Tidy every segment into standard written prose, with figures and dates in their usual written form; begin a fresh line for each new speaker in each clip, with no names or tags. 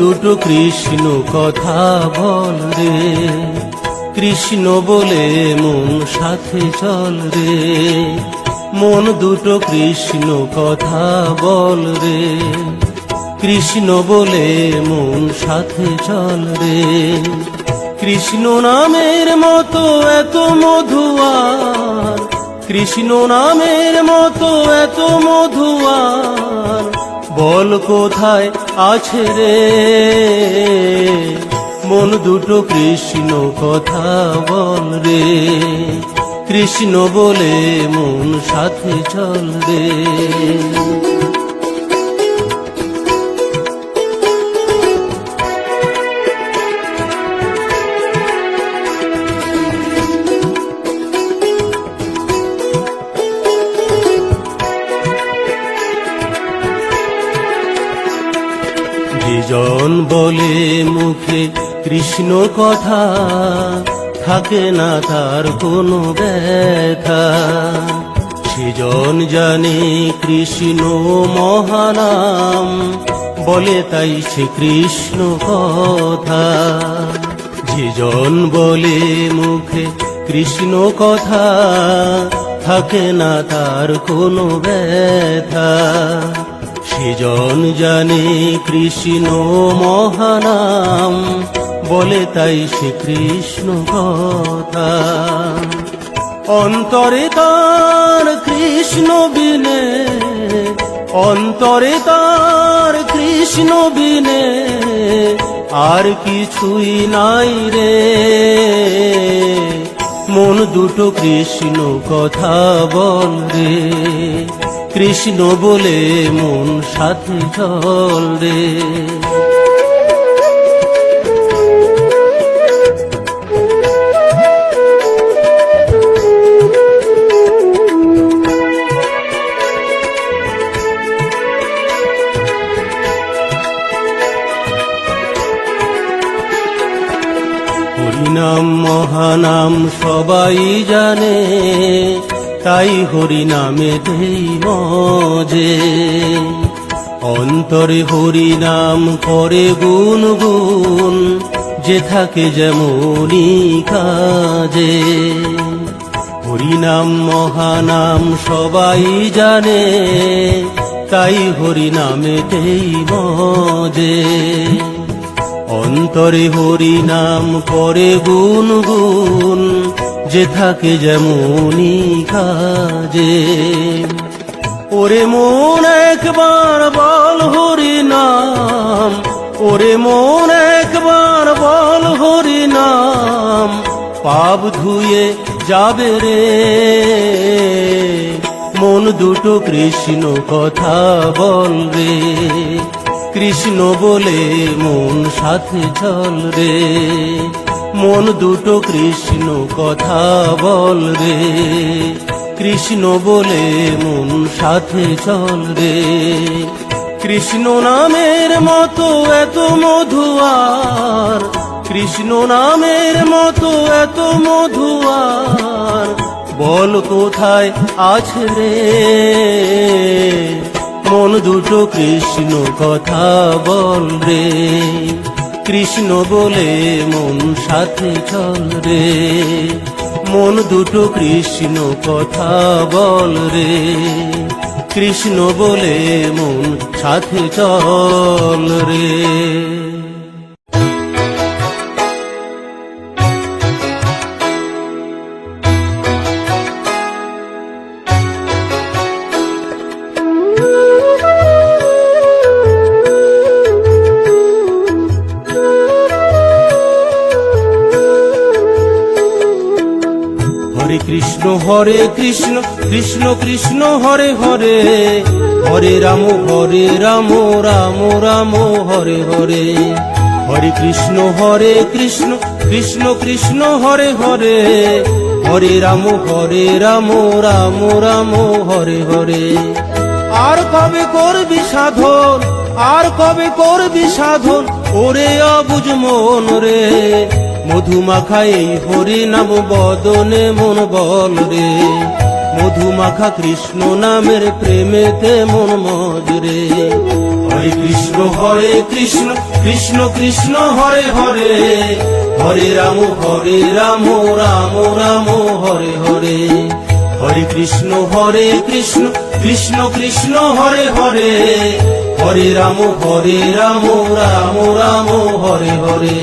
দুটো কৃষ্ণ কথা বল রে, কৃষ্ণ বলে মন সাথে চল রে। মন দুটো কৃষ্ণ কথা বল রে, কৃষ্ণ বলে মন সাথে চল রে। কৃষ্ণ নামের মতো এত মধুয়ার, কৃষ্ণ নামের মতো এত মধুয়ার, বল কোথায় আছে রে। মন দুটো কৃষ্ণ কথা বল রে, কৃষ্ণ বলে মন সাথে চল রে। জন বলে মুখে কৃষ্ণ কথা, থাকে না তার কোনো ব্যথা। সেজন জানে কৃষ্ণ মহানাম, বলে তাই সে কৃষ্ণ কথা। যেজন বলে মুখে কৃষ্ণ কথা, থাকে না তার কোনো ব্যথা। সেজন জানে কৃষ্ণ মহানাম, বলে তাই সে কৃষ্ণ কথা। অন্তরে তার কৃষ্ণ বিনে, অন্তরে তার কৃষ্ণ বিনে, আর কিছুই নাই রে। মন দুটো কৃষ্ণ কথা বল রে, কৃষ্ণ বলে মন সাথে চল রে। হরিনাম মহানাম সবাই জানে, তাই হরিনামেতেই মজে। অন্তরে হরিনাম করে গুনগুন, যে থাকে যেমনি কাজে। হরিনাম মহানাম সবাই জানে, তাই হরিনামেতেই মজে। অন্তরে হরিনাম করে গুনগুন, যে থাকে যেমনি কাজে। ওরে মন একবার বল হরিনাম, ওরে মন একবার বল হরিনাম, পাপ ধুয়ে যাবে রে। মন দুটো কৃষ্ণ কথা বল রে, কৃষ্ণ বলে মন সাথে চল রে। মন দুটো কৃষ্ণ কথা বল রে, কৃষ্ণ বলে মন সাথে চল রে। কৃষ্ণ নামের মতো এত মধুয়ার, কৃষ্ণ নামের মতো এত মধুয়ার, বল কোথায় আছে রে। মন দুটো কৃষ্ণ কথা বল রে, কৃষ্ণ বলে মন সাথে চল রে। মন দুটো কৃষ্ণ কথা বল রে, কৃষ্ণ বলে মন সাথে চল রে। কৃষ্ণ হরে কৃষ্ণ, কৃষ্ণ কৃষ্ণ হরে হরে, হরে রাম রাম রাম হরে হরে। হরে কৃষ্ণ কৃষ্ণ, কৃষ্ণ হরে হরে, হরে রাম রাম রাম হরে হরে। আর কবে করবি সাধন, আর কবে করবি সাধন, ওরে অবুঝ মন রে। মধুমাখা এই হরি নাম বদনে মন বল রে। মধুমাখা কৃষ্ণ নামের প্রেমেতে মন মজ রে। কৃষ্ণ কৃষ্ণ কৃষ্ণ হরে হরে, হরে রাম রাম রাম হরে হরে। হরে কৃষ্ণ কৃষ্ণ কৃষ্ণ হরে হরে, হরে রাম রাম রাম হরে হরে।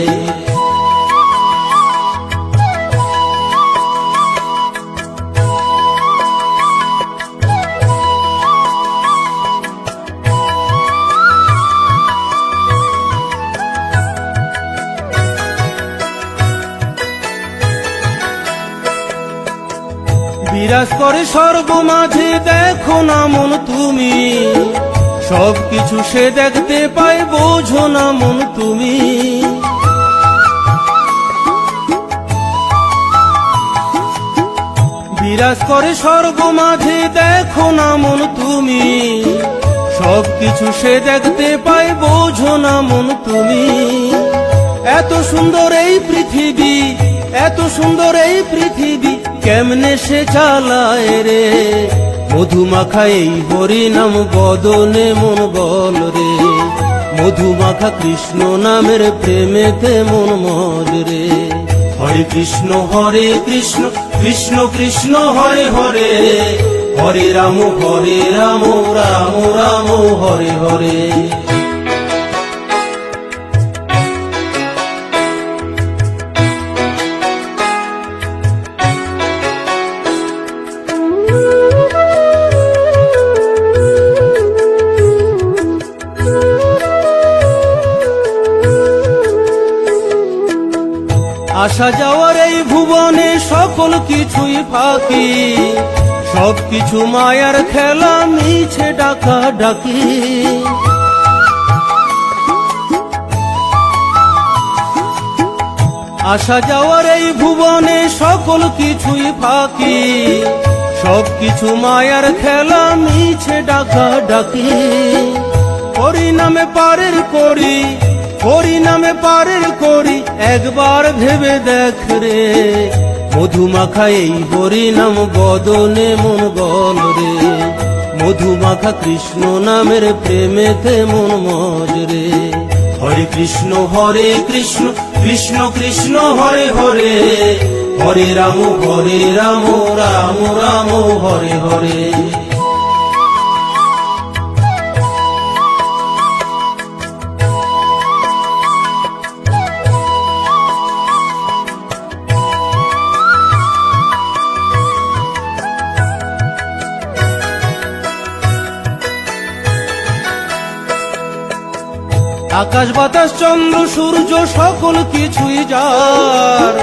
বিরাজ করে সর্বমাঝে, দেখো না মন তুমি, সবকিছু সে দেখতে পায়, বোঝো না মন তুমি। বিরাজ করে সর্বমাঝে, দেখো না মন তুমি, সবকিছু সে দেখতে পায়, বোঝো না মন তুমি। এত সুন্দর এই পৃথিবী, এত সুন্দর এই পৃথিবী, কেমনে সে চালায় রে। মধুমাখা এই হরি নাম বদনে মন বল রে, মধুমাখা কৃষ্ণ নামের প্রেমেতে মন মজ রে। হরে কৃষ্ণ কৃষ্ণ কৃষ্ণ হরে হরে, হরে রাম রাম রাম হরে হরে। আসা যাওয়ার এই ভুবনে সকল কিছুই ফাঁকি, সবকিছু মায়ার খেলা, মিছে ডাকা ডাকি। আসা যাওয়ার এই ভুবনে সকল কিছুই ফাঁকি, সবকিছু মায়ার খেলা, মিছে ডাকা ডাকি। হরি নামে পারের করি, হরি নামে পারের করি, একবার ভেবে দেখ রে। মধুমাখা এই হরি নাম বদনে মন বল রে, মধুমাখা কৃষ্ণ নামের প্রেমেতে মন মজ রে। হরে কৃষ্ণ কৃষ্ণ কৃষ্ণ হরে হরে, হরে রাম রাম রাম হরে হরে। আকাশ বাতাস চন্দ্র সূর্য সকল কিছুই যার,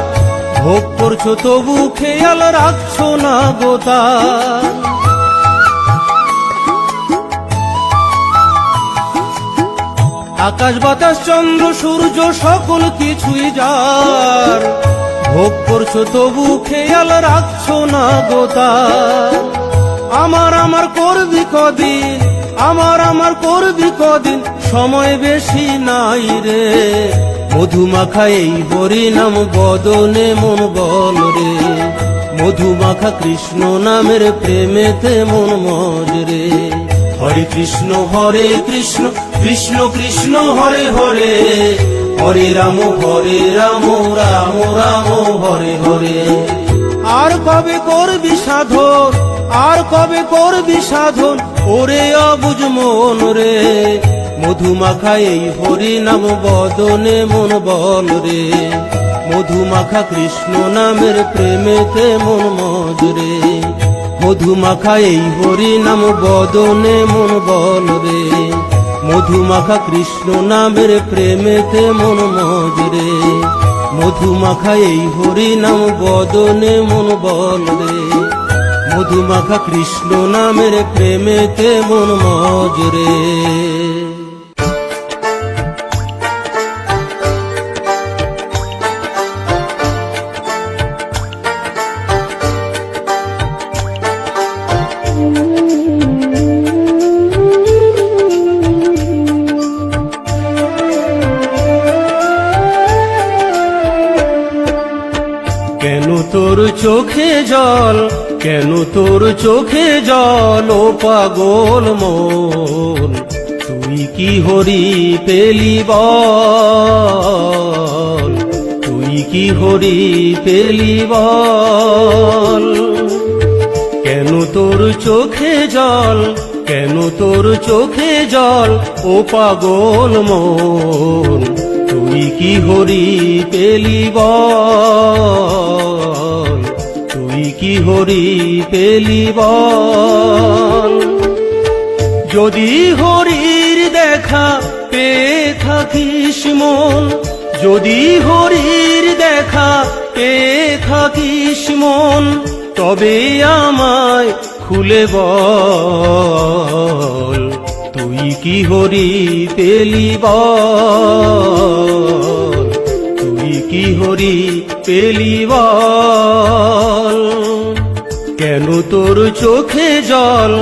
ভোগ করছো তবু খেয়াল রাখছো না গোতার। আকাশ বাতাস চন্দ্র সূর্য সকল কিছুই যার, ভোগ করছো তবু খেয়াল রাখছো না গোতার। আমার করবি কদিন, আমার করবি কদিন, সময় বেশি নাই রে। মধুমাখা এই হরি নাম বদনে মন বল রে, মধুমাখা কৃষ্ণ নামের প্রেমেতে মন মজ রে। হরে কৃষ্ণ কৃষ্ণ কৃষ্ণ হরে হরে, হরে রাম রাম রাম হরে হরে। আর কবে করবি সাধন, আর কবে করবি সাধন, ওরে অবুঝ মন রে। মধুমাখা এই হরি নাম বদনে মন বল রে, মধুমাখা কৃষ্ণ নামের প্রেমেতে মন মজ রে। মধুমাখা এই হরি নাম বদনে মন বল রে, মধুমাখা কৃষ্ণ নামের প্রেমেতে মন মজ রে। মধুমাখা এই হরি নাম বদনে মন বল রে, মধুমাখা কৃষ্ণ নামের প্রেমেতে মন মজ রে। কেন তোর চোখে জল, কেন তোর চোখে জল, ও পাগল মন, তুই তুই কি হরি পেলি বল, তুই কি হরি পেলি বল। কেন তোর চোখে জল, কেন তোর চোখে জল, ও পাগল মন, তুই কি হরি পেলি বল, তুই কি হরি পেলি বল। যদি হরির দেখা পেয়ে থাকিস মন, যদি হরির দেখা পেয়ে থাকিস মন, তবে আমায় খুলে বল, তুই কি হরি পেলি বল, তুই কি হরি পেলি বল। কেন তোর চোখে জল,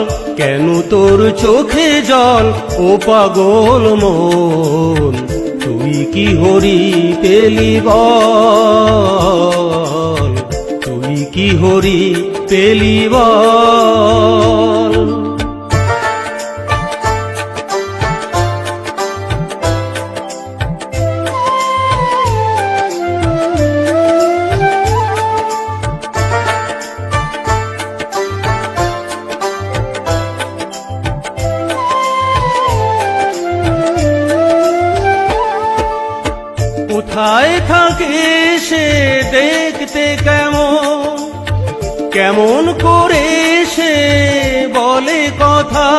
কেন তোর চোখে জল, ও পাগল মন, তুই কি হরি পেলি বল, তুই কি হরি পেলি বল। কোথায় থাকে সে দেখতে কেমন, কেমন করে সে বলে কথা,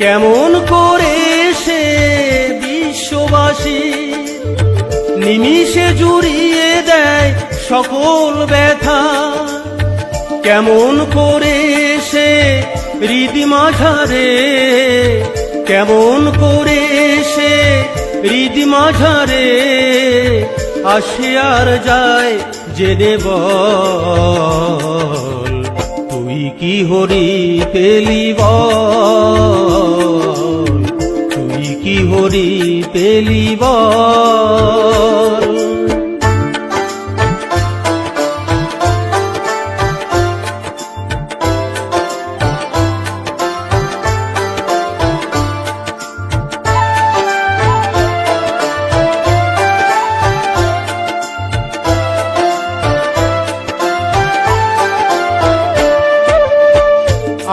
কেমন করে সে বিশ্ববাসী নিমিষে জুড়িয়ে দেয় সকল ব্যথা, কেমন করে সে হৃদি মাঝারে, কেমন করে সে হৃদি মাঝারে আসে আর যায় জেনে বল, তুই কি হরি পেলি বল, তুই কি হরি পেলি বল।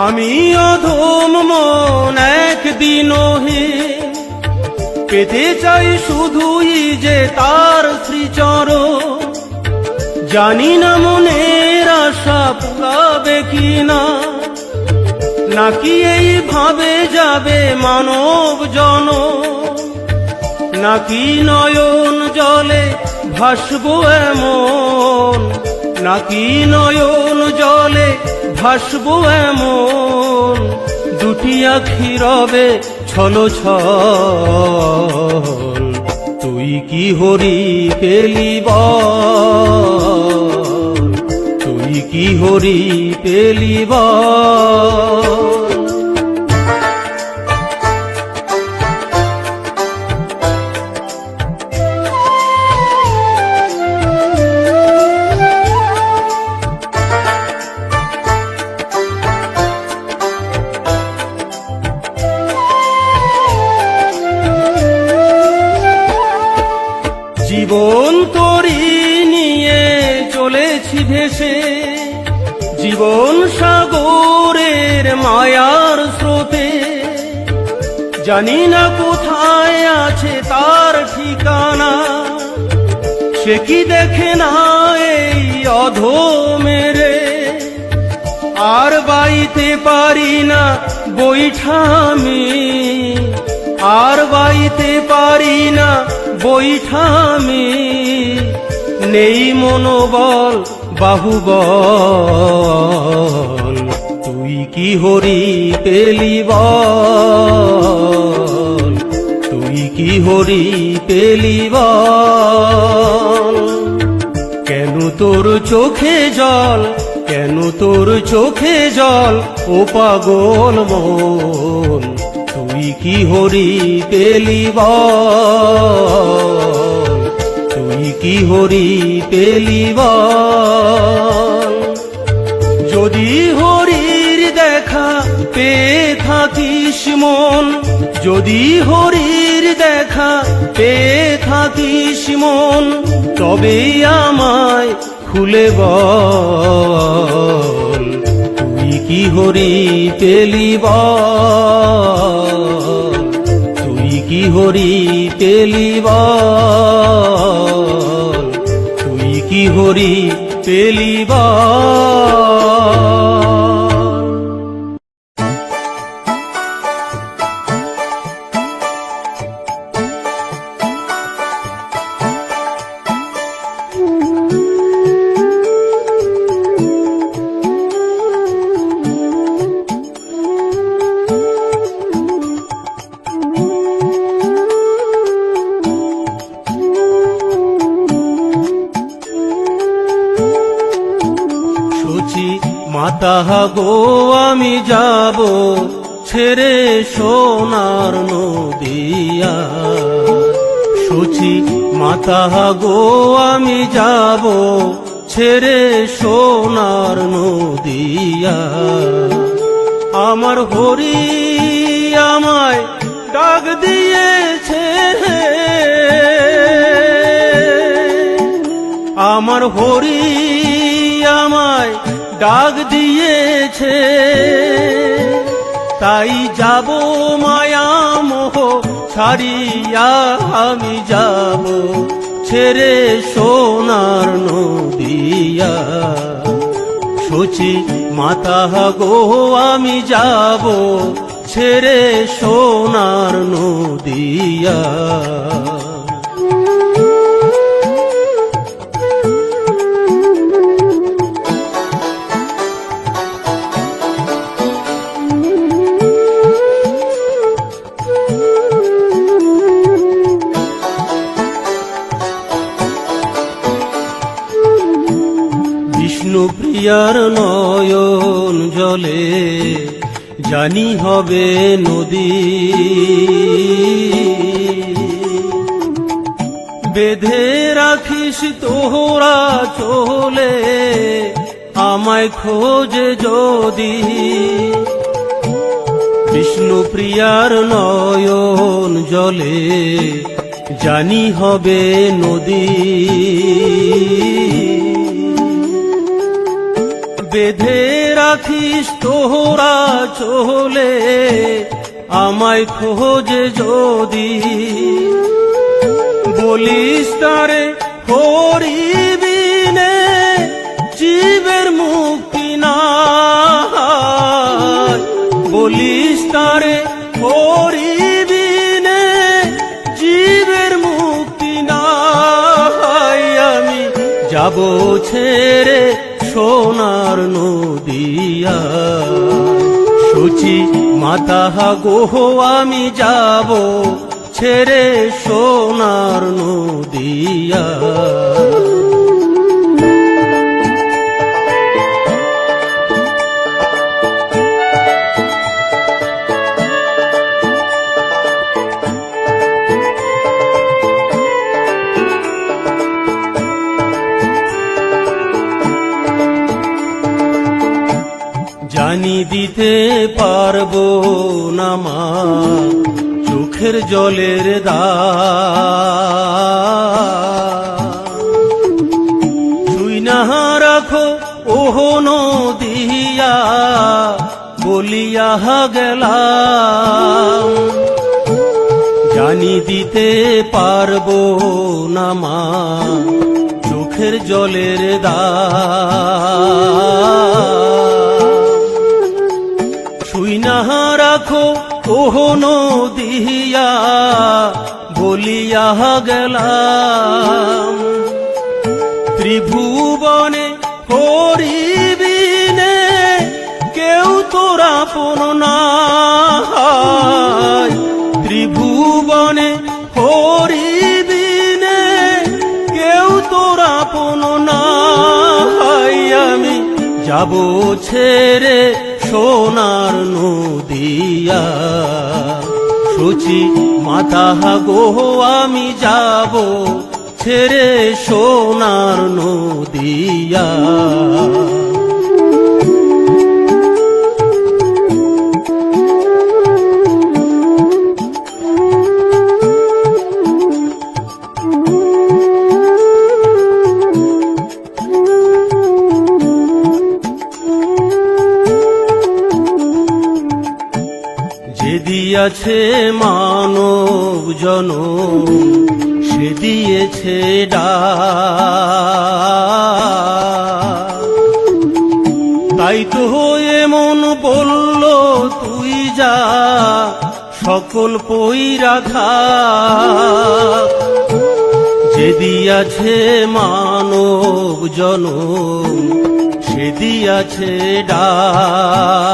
আমি অধম মন একদিন হে পেতে চাই শুধুই যে তার শ্রীচরণ, জানি না মনের আশা পুরাবে কিনা, নাকি এইভাবে যাবে মানব জনম, নাকি নয়ন জলে ভাসবো এমন, নাকি নয়ন জলে ভাসবো এমন, দুটি আখি রবে ছলো ছল, তুই কি হরি পেলি বল, তুই কি হরি পেলি বল। জীবন তরি নিয়ে চলেছি ভেসে, জীবন সাগরের মায়ার স্রোতে, জানি না কোথায় আছে তার ঠিকানা, সে কি দেখে না এই অধমেরে, আর বাইতে পারি না বৈঠা আমি, আর বাইতে পারি না বৈঠা আমি, নেই মনোবল বাহুবল, তুই কি হরি পেলি বল, তুই কি হরি পেলি বল। কেন তোর চোখে জল, কেন তোর চোখে জল, ও পাগল মন, তুই কি হরি পেলি বল, তুই কি হরি পেলি বল। যদি হরির দেখা পেয়ে থাকিস মন, যদি হরির দেখা পেয়ে থাকিস মন, তবেই আমায় খুলে বল, তুই কি হরি পেলি বল, তুই কি হরি পেলি বল, তুই কি হরি পেলি বল। মাতা গো আমি যাব ছেড়ে সোনার নদিয়া, সচি মাতা গো আমি যাব ছেড়ে সোনার নদিয়া। আমার হরি আমায় ডাক দিয়েছে, আমার হরি আমায় ডাক দিয়েছে, তাই যাব মায়া মোহ ছাড়িয়া আমি যাব ছেড়ে সোনার নদিয়া। সচি মাতা গো আমি যাব ছেড়ে সোনার নদিয়া। বিষ্ণুপ্রিয়ার নয়ন জলে জানি হবে নদী, বেঁধে রাখিস তোরা চলে আমায় খোঁজে যদি। বিষ্ণুপ্রিয়ার নয়ন জলে জানি হবে নদী, বেঁধে রাখিস তোরা চলে আমায় খোঁজে যদি। বলিস তারে হরি বিনে জীবের মুক্তি নাই, বলিস তারে হরি বিনে জীবের মুক্তি নাই। আমি যাব ছেড়ে সোনার নদিয়া, সচি মাতা গো আমি যাব ছেড়ে সোনার নদিয়া। জানি দিতে পারবো না মা চোখের জলের দাম, তুই না রাখো ওহ নদিয়া বলিয়া গেলাম। জানি দিতে পারবো না মা চোখের জলের দাম, তুই না রাখো ওহ নদিয়া বলিয়া গেলাম। ত্রিভুবনে হরি বিনে কেউ তোর আপন নাই, ত্রিভুবনে হরি বিনে কেউ তোর আপন নাই। আমি যাব ছেড়ে সোনার নদিয়া, সচি মাতা গো আমি যাব ছেড়ে সোনার নদিয়া। যে দিয়াছে মানব জনম সে দিয়েছে ডাক। তাই তো এমন বলল তুই যা সকল পইরা থাক। যে দিয়াছে মানব জনম সে দিয়াছে ডাক।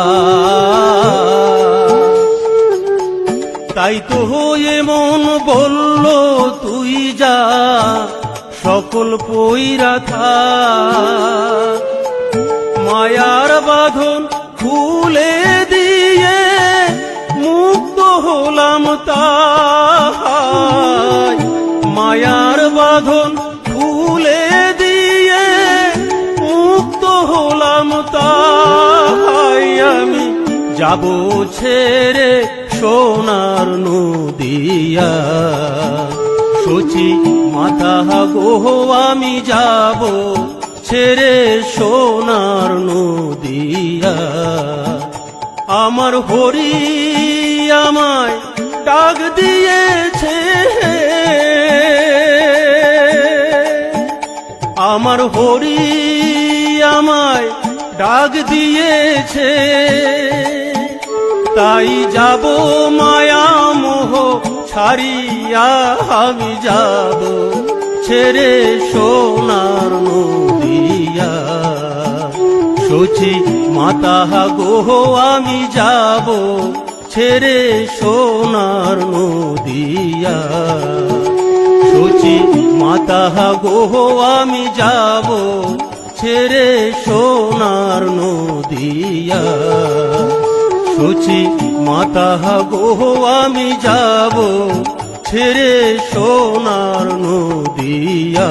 তাই তো এমন বলল তুই যা সকল পইরা থাক। মায়ার বাঁধন খুলে দিয়ে মুক্ত হলাম তাই। মায়ার বাঁধন খুলে দিয়ে মুক্ত হলাম তাই। আমি যাব ছেড়ে সোনার নদিয়া সচি মাতা গো আমি যাব ছেড়ে সোনার নদিয়া। আমার হরি আমায় ডাক দিয়েছে, আমার হরি আমায় ডাক দিয়েছে। তাই যাব মায়া মোহ ছাড়িয়া আমি যাব ছেড়ে সোনার নদিয়া সচি মাতা গো আমি যাব ছেড়ে সোনার নদিয়া। সচি মাতা গো আমি যাব ছেড়ে সোনার নদিয়া। সচি মাতা গো আমি যাব ছেড়ে সোনার নদিয়া।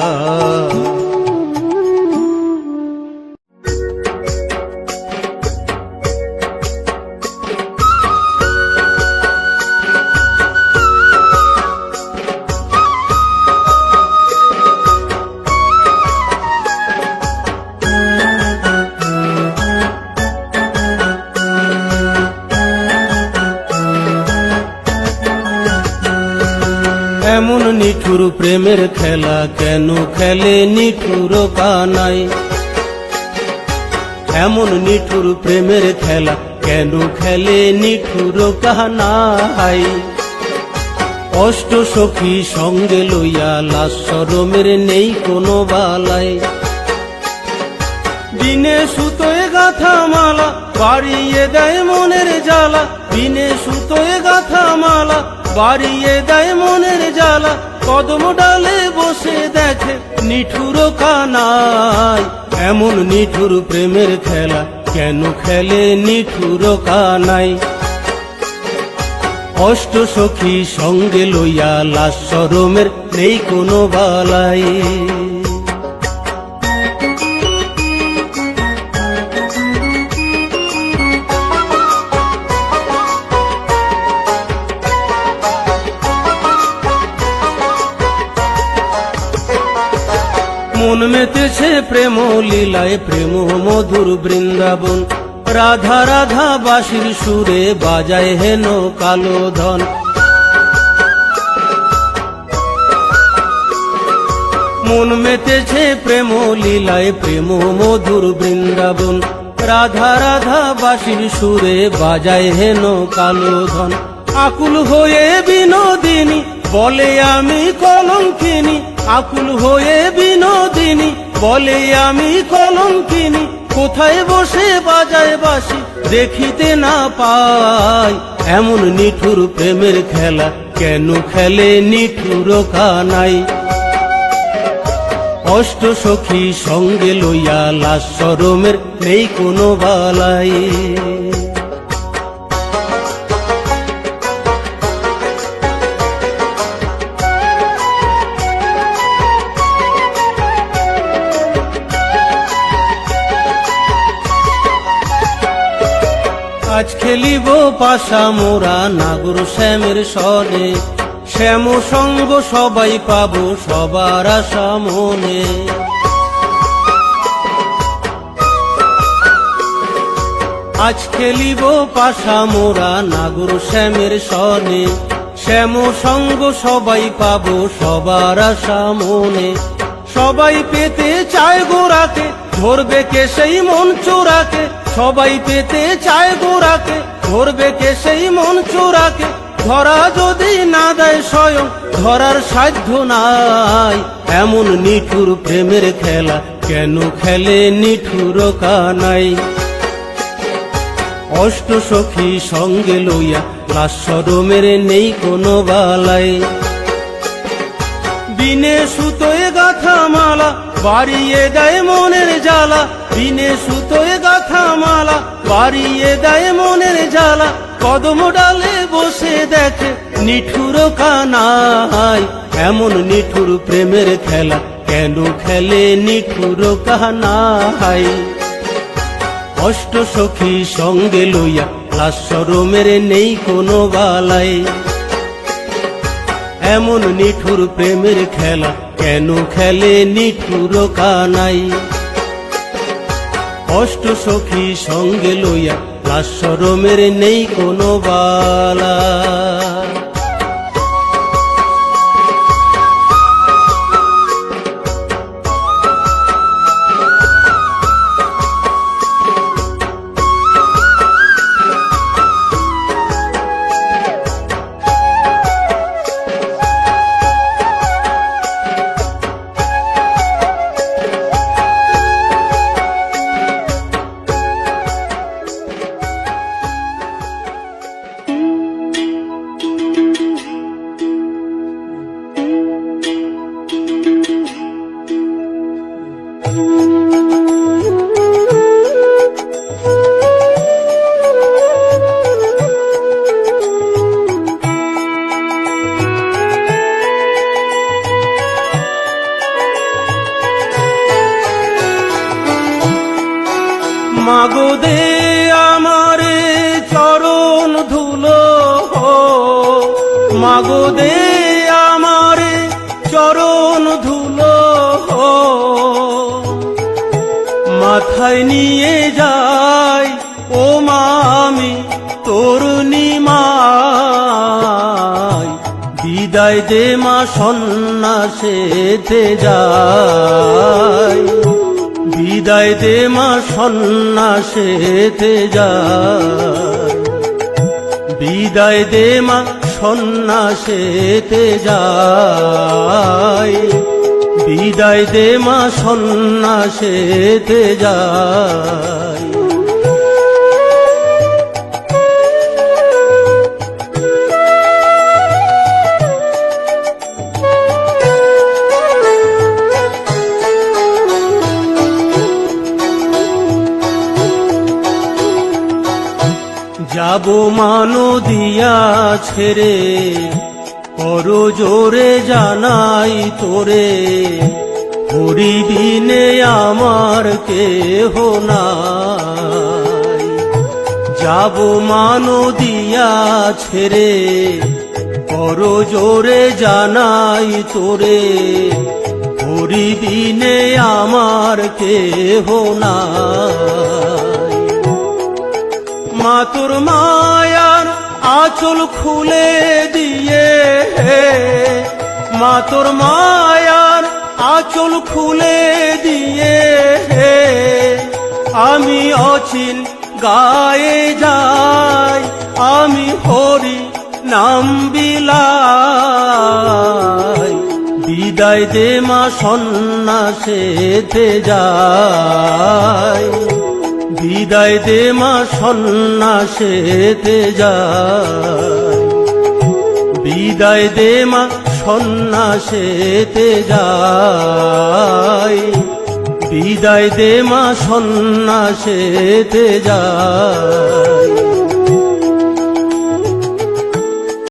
এমন নিঠুর প্রেমের খেলা কেন খেলে নিঠুর কানাই। এমন নিঠুর প্রেমের খেলা কেন খেলে নিঠুর কানাই। অষ্ট সখী সঙ্গে লইয়া লাশ শরমের নেই কোনো বালাই। বিনে সুতোয় গাথা মালা বাড়িয়ে দেয় মনের জ্বালা। বিনে সুতোয় গাথা মালা বাড়িয়ে দেয় মনের জ্বালা। কদম ডালে বসে দেখে নিঠুর কানাই। এমন নিঠুর প্রেমের খেলা কেন খেলে নিঠুর কানাই। অষ্ট সখী সঙ্গে লইয়া লাশ শরমের নেই কোনো বালাই। মন মেতেছে প্রেম লীলায় প্রেম মধুর বৃন্দাবন। রাধা রাধা বাঁশির সুরে বাজায় হেন কালো ধন। মন মেতেছে প্রেম লীলায় প্রেম মধুর বৃন্দাবন। রাধা রাধা বাঁশির সুরে বাজায় হেন কালো ধন। আকুল হয়ে বিনোদিনী বলে আমি কলঙ্কিনী। আকুল হয়ে বিনোদিনী বলে আমি কলঙ্কিনী। কোথায় বসে বাজায় বাঁশি দেখিতে না পাই। এমন নিঠুর প্রেমের খেলা কেন খেলে নিঠুর কানাই। অষ্ট সখী সঙ্গে লইয়া লাশ শরমের নেই কোনো বালাই। আজ খেলিব পাশা মোরা নাগর শ্যামের সনে। শ্যাম সঙ্গ সবাই পাবো সবার আশা মনে। আজ খেলিব পাশা মোরা নাগর শ্যামের সনে, শ্যাম সঙ্গ সবাই পাবো সবার আশা মনে। সবাই পেতে চায় গোরাকে, ধরবে কে সেই মন চোরাকে। সবাই পেতে চায় গোরাকে, ধরবে কে সেই মন চোরাকে। ধরা যদি না দেয় স্বয়ং, ধরার সাধ্য নাই। এমন নিঠুর প্রেমের খেলা কেন খেলে নিঠুর কানাই। অষ্ট সখী সঙ্গে লইয়া লাস্যরমের নেই কোনো বালাই। বিনে সুতোয় গাথা মালা বাড়িয়ে দেয় মনের জ্বালা। বিনে সুতোয় গাথা মালা বাড়িয়ে দেয় মনের জ্বালা। কদম ডালে বসে দেখে নিঠুর কানাই। এমন নিঠুর প্রেমের খেলা কেন খেলে নিঠুর কানাই। অষ্ট সখী সঙ্গে লইয়া লাস্যরমের নেই কোনো বালাই। এমন নিঠুর প্রেমের খেলা কেন খেলে নিঠুর কানাই। অষ্ট সখী সঙ্গে লইয়া লাস্যরমের নেই কোনো বালা। মাগো দে আমারে চরণ ধুলো, মাগো দে আমারে চরণ ধুলো। মাথায় নিয়ে যাই ও মামি তোর নিমাই। বিদায় দে মা সন্ন্যাসেতে যাই। বিদায় দে মা সন্ন্যাসেতে যাই। বিদায় দে মা সন্ন্যাসেতে যাই। বিদায় দে মা সন্ন্যাসেতে যাই। যাব মানো দিয়া ছেড়ে, কর জোরে জানাই তোরে। হরিবিনে আমার কেহ নাই। যাব মানো দিয়া ছেড়ে, কর জোরে জানাই তোরে। হরিবিনে আমার কেহ নাই। মা তোর মায়ার আঁচল খুলে দিয়ে, মা তোর মায়ার আঁচল খুলে দিয়ে। আমি অচিন গায়ে যাই, আমি হরি নাম বিলায়। বিদায় দে মা সন্ন্যাসেতে যাই। বিদায় দে মা সন্ন্যাসেতে যাই। বিদায় দে মা সন্ন্যাসেতে যাই। বিদায় দে মা সন্ন্যাসেতে যাই।